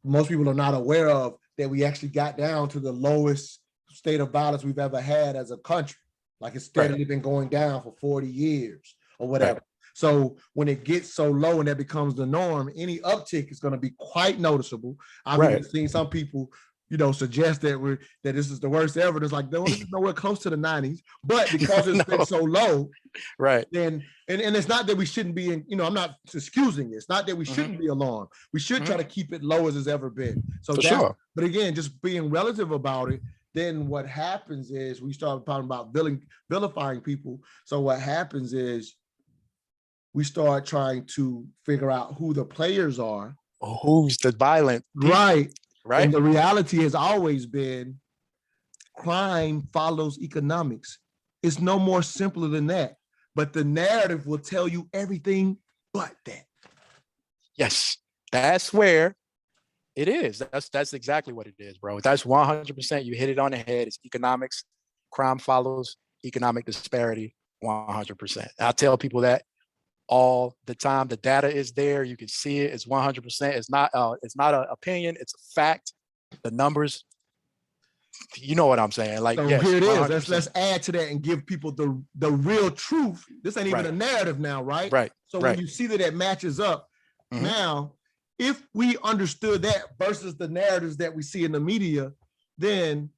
most people are not aware of that we actually got down to the lowest state of violence we've ever had as a country. Like it's steadily been going down for 40 years or whatever. Right. So when it gets so low and that becomes the norm, any uptick is going to be quite noticeable. I've even seen some people, suggest that this is the worst ever. It's like, no, this is nowhere close to the 90s, but because it's been so low, right? Then and it's not that we shouldn't be in, I'm not excusing it. It's not that we shouldn't be alarmed. We should try to keep it low as it's ever been. So but again, just being relative about it. Then what happens is we start talking about vilifying people. So what happens is we start trying to figure out who the players are. Who's the violent people. Right. And the reality has always been crime follows economics. It's no more simpler than that. But the narrative will tell you everything but that. Yes. That's where It is. That's exactly what it is, bro. That's 100%. You hit it on the head. It's economics. Crime follows economic disparity 100%. I tell people that all the time. The data is there. You can see it. It's 100%. It's not an opinion. It's a fact. The numbers, you know what I'm saying? Like, So yes, here it is. 100%. Let's add to that and give people the real truth. This ain't even a narrative now, right? Right. So when you see that it matches up, now, if we understood that versus the narratives that we see in the media, then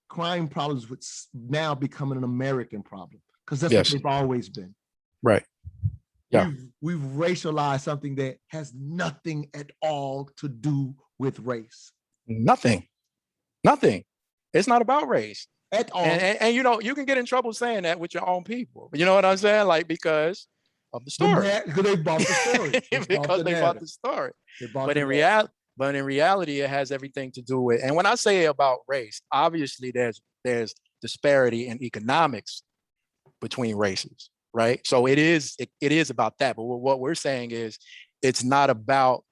crime problems would now become an American problem, because that's what they've always been. Right. Yeah. We've racialized something that has nothing at all to do with race. Nothing. It's not about race at all. And you know, you can get in trouble saying that with your own people. You know what I'm saying? Like, because of the story. Because they bought the story. Because they bought the story. But in reality, it has everything to do with. And when I say about race, obviously there's disparity in economics between races, right? So it is about that. But what we're saying is, it's not about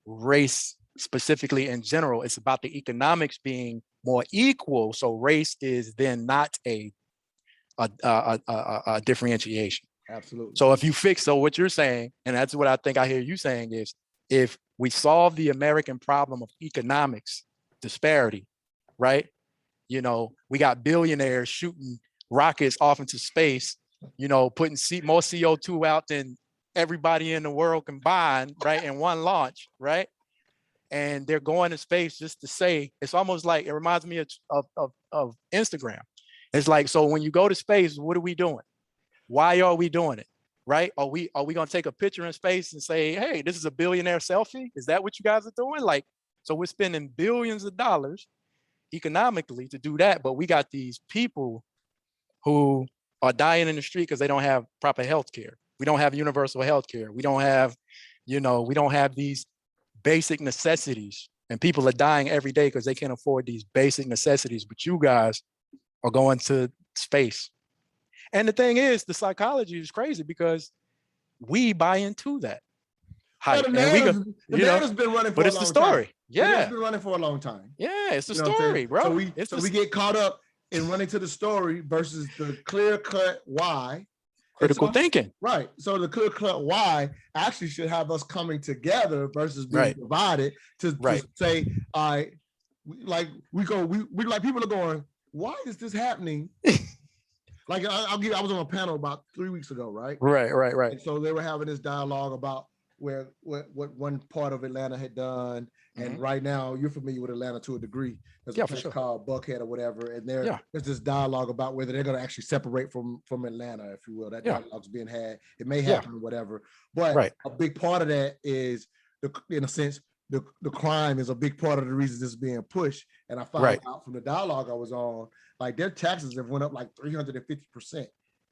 race specifically in general. It's about the economics being more equal. So race is then not a differentiation. Absolutely. So if you fix, so what you're saying, and that's what I think I hear you saying, is if we solve the American problem of economics disparity, right? You know, we got billionaires shooting rockets off into space, you know, putting more CO2 out than everybody in the world combined, right? In one launch, right? And they're going to space just to say, it's almost like, it reminds me of Instagram. It's like, so when you go to space, what are we doing? Why are we doing it? Right? Are we going to take a picture in space and say, hey, this is a billionaire selfie? Is that what you guys are doing? Like, so we're spending billions of dollars economically to do that. But we got these people who are dying in the street because they don't have proper health care. We don't have universal health care. We don't have, we don't have these basic necessities, and people are dying every day because they can't afford these basic necessities. But you guys are going to space. And the thing is, the psychology is crazy because we buy into that hype. The narrative's been running for a long time. But it's the story. Yeah. It's been running for a long time. Yeah, it's the story, bro. So we get caught up in running to the story versus the clear-cut why. Critical thinking. Right. So the clear-cut why actually should have us coming together versus being divided to say, all right, people are going, why is this happening? Like I was on a panel about 3 weeks ago, right? Right. And so they were having this dialogue about what one part of Atlanta had done. And right now, you're familiar with Atlanta to a degree. There's a place called Buckhead or whatever. And there's this dialogue about whether they're going to actually separate from Atlanta, if you will. That dialogue's being had. It may happen or whatever. But a big part of that is, in a sense, the crime is a big part of the reason this is being pushed. And I found out from the dialogue I was on, like their taxes have went up like 350%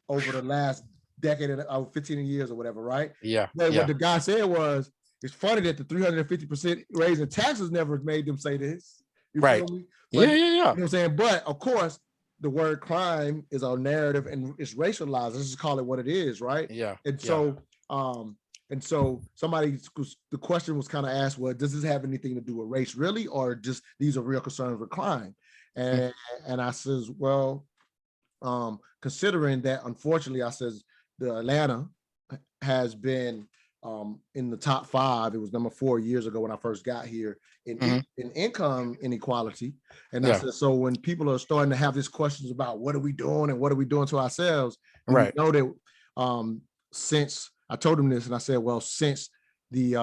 over the last decade or 15 years or whatever, right? Yeah. But what the guy said was, it's funny that the 350% raise in taxes never made them say this. You feel me? But, yeah. You know what I'm saying? But of course, the word crime is a narrative and it's racialized. Let's just call it what it is, right? Yeah. And so, the question was kind of asked, well, does this have anything to do with race really, or just these are real concerns with crime? And I says, well, considering that, unfortunately, I says the Atlanta has been in the top 5. It was number 4 years ago when I first got here in income inequality. And I said, so when people are starting to have these questions about what are we doing and what are we doing to ourselves, we know that since I told them this, and I said, well, since the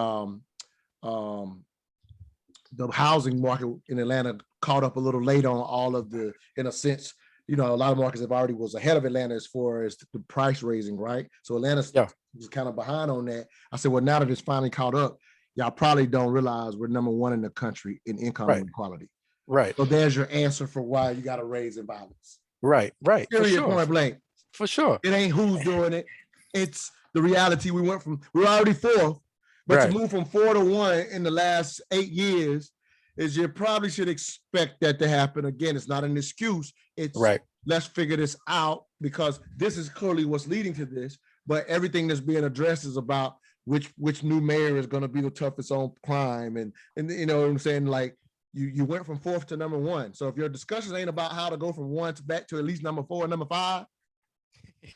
housing market in Atlanta caught up a little late on all of the, in a sense, a lot of markets have already was ahead of Atlanta as far as the price raising, right? So Atlanta's was kind of behind on that. I said, well, now that it's finally caught up, y'all probably don't realize we're number 1 in the country in income inequality. Right. So there's your answer for why you got to raise in violence. Right. Period, point blank. For sure. It ain't who's doing it. It's the reality. We're already 4th, but to move from 4 to 1 in the last 8 years is you probably should expect that to happen again. It's not an excuse. It's let's figure this out, because this is clearly what's leading to this. But everything that's being addressed is about which new mayor is going to be the toughest on crime, and you know what I'm saying, like you went from 4th to number 1. So if your discussions ain't about how to go from 1 to back to at least number 4 and number 5,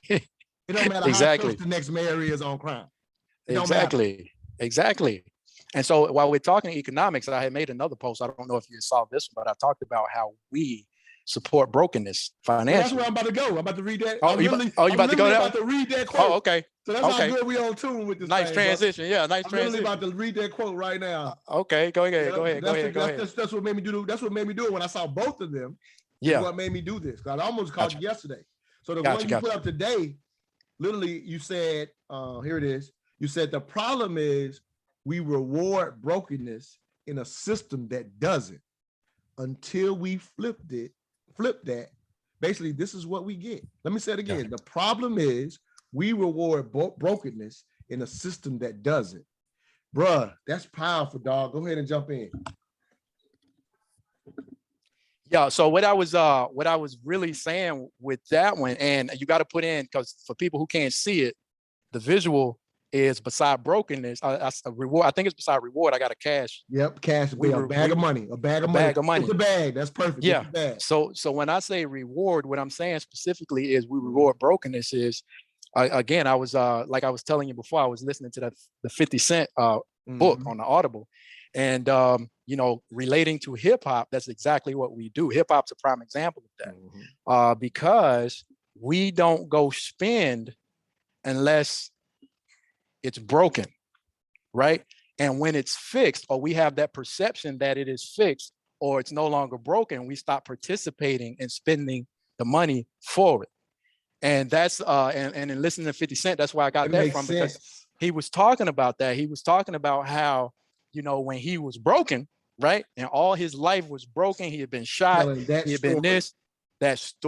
it don't matter how close the next mayor is on crime. Exactly. And so while we're talking economics, I had made another post. I don't know if you saw this one, but I talked about how we support brokenness financially. Well, that's where I'm about to go. I'm about to read that. You about to go there? About to read that quote. Oh, okay. So that's how good we on tune with this. Nice transition. Bro. Yeah, nice I'm transition. I'm literally about to read that quote right now. Okay, go ahead. That's what made me do. That's what made me do it when I saw both of them. Yeah. What made me do this? I almost called you yesterday. So the one you put up today, literally, you said, here it is. You said the problem is we reward brokenness in a system that doesn't. Until we flip that, basically, this is what we get. Let me say it again. The problem is we reward brokenness in a system that doesn't. Bruh, that's powerful, dog. Go ahead and jump in. Yeah, so what I was really saying with that one, and you got to put in, because for people who can't see it, the visual is beside brokenness. A reward. I think it's beside reward. I got a cash. Yep, cash. A bag of money. A bag of money. It's a bag. That's perfect. Yeah. So when I say reward, what I'm saying specifically is we reward brokenness is, again, I was like I was telling you before, I was listening to the 50 Cent book on the Audible, and relating to hip hop, that's exactly what we do. Hip hop's a prime example of that, because we don't go spend unless it's broken, right? And when it's fixed, or we have that perception that it is fixed or it's no longer broken, we stop participating in spending the money for it. And that's and in listening to 50 Cent, that's where I got that from, because he was talking about that. He was talking about how, when he was broken, right? And all his life was broken. He had been shot. He had been this,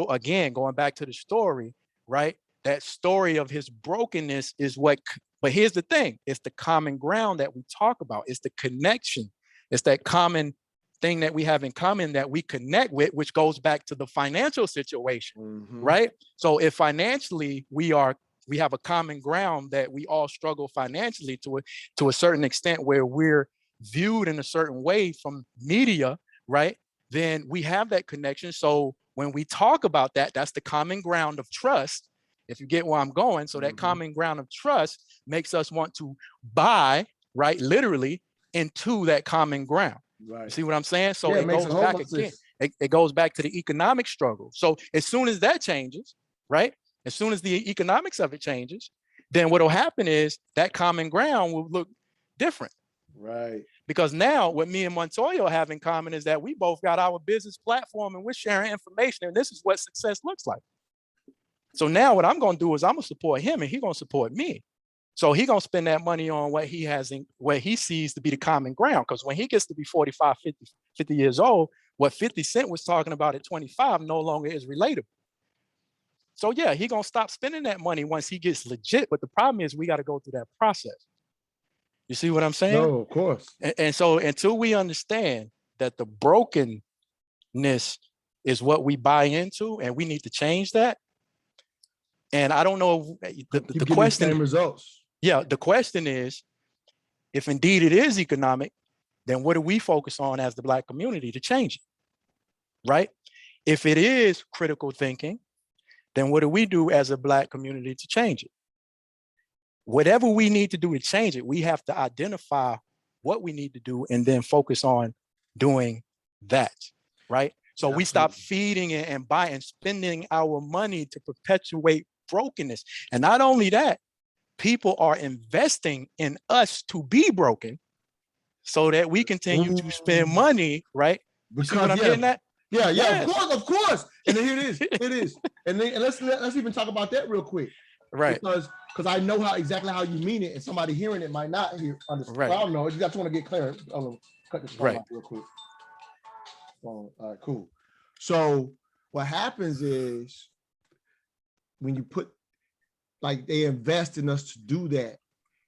again, going back to the story, right? That story of his brokenness is what, but here's the thing, it's the common ground that we talk about. It's the connection. It's that common thing that we have in common that we connect with, which goes back to the financial situation, right? So if financially we have a common ground that we all struggle financially to a certain extent, where we're viewed in a certain way from media, right? Then we have that connection. So when we talk about that, that's the common ground of trust, if you get where I'm going. So that common ground of trust makes us want to buy, right, literally, into that common ground. Right. You see what I'm saying? So it goes back again. It goes back to the economic struggle. So as soon as that changes, right, as soon as the economics of it changes, then what will happen is that common ground will look different. Right. Because now what me and Montoya have in common is that we both got our business platform and we're sharing information, and this is what success looks like. So now what I'm going to do is I'm going to support him and he's going to support me. So he's going to spend that money on what he has, what he sees to be the common ground. Because when he gets to be 45, 50 years old, what 50 Cent was talking about at 25 no longer is relatable. So yeah, he's going to stop spending that money once he gets legit. But the problem is we got to go through that process. You see what I'm saying? No, of course. And so until we understand that the brokenness is what we buy into, and we need to change that. And I don't know the question. Same results. Yeah, the question is, if indeed it is economic, then what do we focus on as the Black community to change it, right? If it is critical thinking, then what do we do as a Black community to change it? Whatever we need to do to change it, we have to identify what we need to do and then focus on doing that, right? So we stop feeding and buying and spending our money to perpetuate brokenness. And not only that, people are investing in us to be broken so that we continue to spend money, right? Because what I'm getting at? Yeah, yes. Of course. And then here it is. And let's even talk about that real quick. Right. Because I know exactly how you mean it, and somebody hearing it might not understand. Right. Well, I don't know. You just want to get clear. Cut this phone off real quick. All right, cool. So what happens is when you put, like, they invest in us to do that,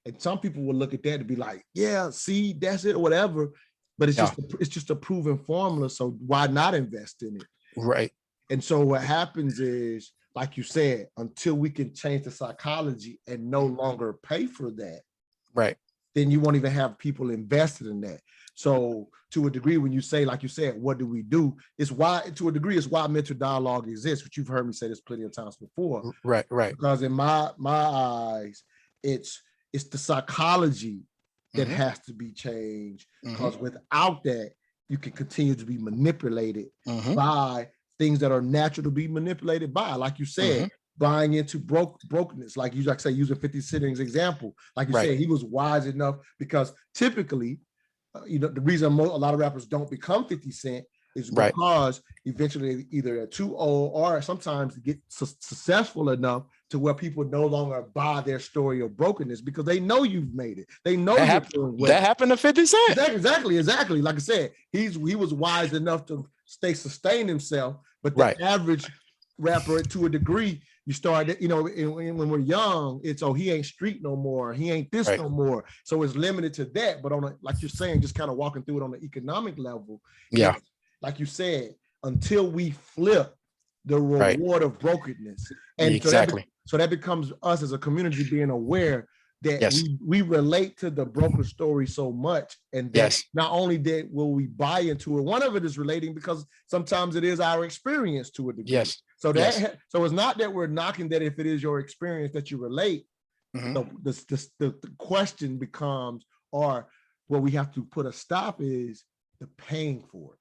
and some people will look at that and be like, yeah, see, that's it or whatever, but it's just a proven formula, so why not invest in it? Right. And so what happens is, like you said, until we can change the psychology and no longer pay for that, Right. then you won't even have people invested in that. So to a degree, when you say, like you said, what do we do? It's why, to a degree, it's why mental dialogue exists, which you've heard me say this plenty of times before. Right. Because in my eyes, it's the psychology that has to be changed. Because without that, you can continue to be manipulated by things that are natural to be manipulated by. Like you said, buying into brokenness, like you say, using 50 Cent as example. Like you said, he was wise enough, because typically, the reason a lot of rappers don't become 50 Cent is because eventually either they're too old or sometimes get successful enough to where people no longer buy their story of brokenness, because they know you've made it. They know that happened to 50 Cent. Exactly. Like I said, he was wise enough to sustain himself, but the average rapper, to a degree, you start, when we're young, it's, he ain't street no more, he ain't this no more. So it's limited to that. But like you're saying, just kind of walking through it on the economic level. Yeah. Like you said, until we flip the reward of brokenness. And exactly. So that becomes us as a community being aware that we relate to the broker story so much, and that not only that will we buy into it, one of it is relating because sometimes it is our experience to a degree. So so it's not that we're knocking that if it is your experience that you relate. The question becomes, or what we have to put a stop is the paying for it.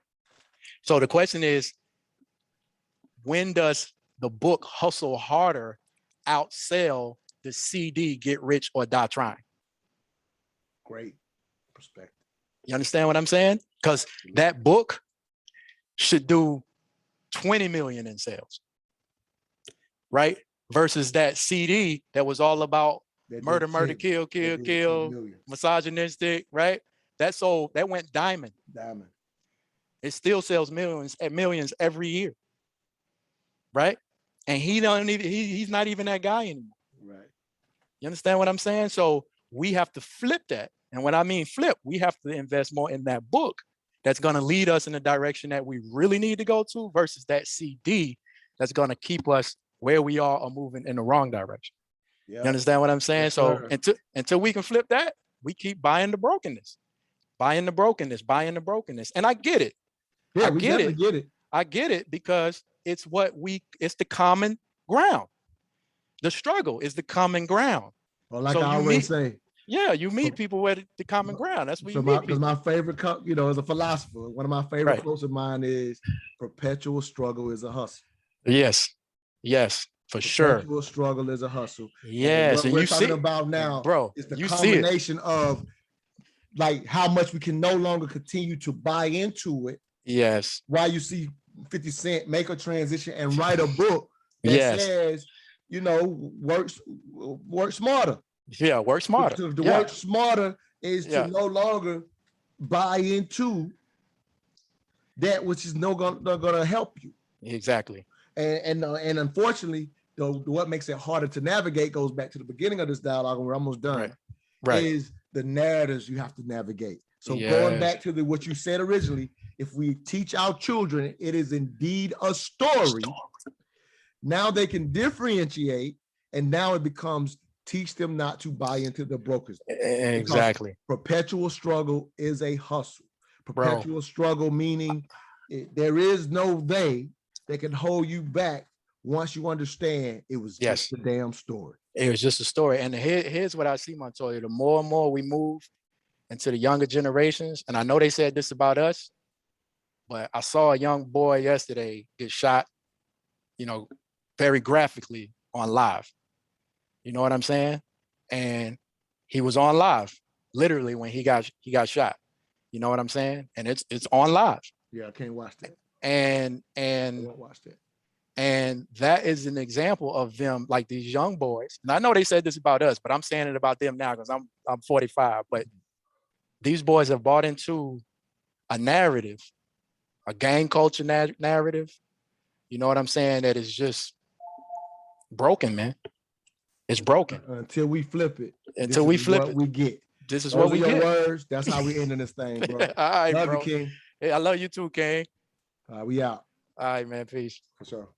So the question is, when does the book Hustle Harder outsell the CD Get Rich or Die Trying? Great perspective. You understand what I'm saying? Because that book should do 20 million in sales, right? Versus that CD that was all about murder, kill, misogynistic, right? That went diamond. It still sells millions every year, right? And he's not even that guy anymore. Right. You understand what I'm saying? So we have to flip that. And when I mean flip, we have to invest more in that book that's going to lead us in the direction that we really need to go to, versus that CD that's going to keep us where we are or moving in the wrong direction. You understand what I'm saying? Yes, so until we can flip that, we keep buying the brokenness. And I get it. Yeah, we definitely get it. I get it, because it's the common ground. The struggle is the common ground. Well, like I always say. Yeah, you meet people where the common ground. That's where you meet people. Because my favorite, as a philosopher, one of my favorite quotes of mine is, perpetual struggle is a hustle. Yes, for sure. Perpetual struggle is a hustle. Yes, and what we're talking about now, bro, is the combination of like how much we can no longer continue to buy into it. Yes. Why you see 50 Cent make a transition and write a book that says, work smarter. Yeah, work smarter. To work smarter is to no longer buy into that which is not gonna help you. Exactly. And unfortunately, what makes it harder to navigate goes back to the beginning of this dialogue, and we're almost done. Right. Is the narratives you have to navigate. So going back to what you said originally, if we teach our children it is indeed a story, now they can differentiate, and now it becomes teach them not to buy into the brokers. Exactly. Perpetual struggle is a hustle. Perpetual struggle meaning there is no they that can hold you back once you understand it was just a damn story. It was just a story. And here's what I see, Montoya. The more and more we move into the younger generations, and I know they said this about us, but I saw a young boy yesterday get shot, very graphically on live. You know what I'm saying? And he was on live, literally, when he got shot. You know what I'm saying? And it's on live. Yeah, I can't watch that. And I won't watch that. And that is an example of them, like these young boys. And I know they said this about us, but I'm saying it about them now because I'm 45. But these boys have bought into a narrative, a gang culture narrative. You know what I'm saying? That is just broken, man. It's broken. Until we flip it. Until we flip it. We get. This is what we get. Words. That's how we ending this thing, bro. All right, love bro. you, King. Hey, I love you too, King. We out. All right, man. Peace. For sure.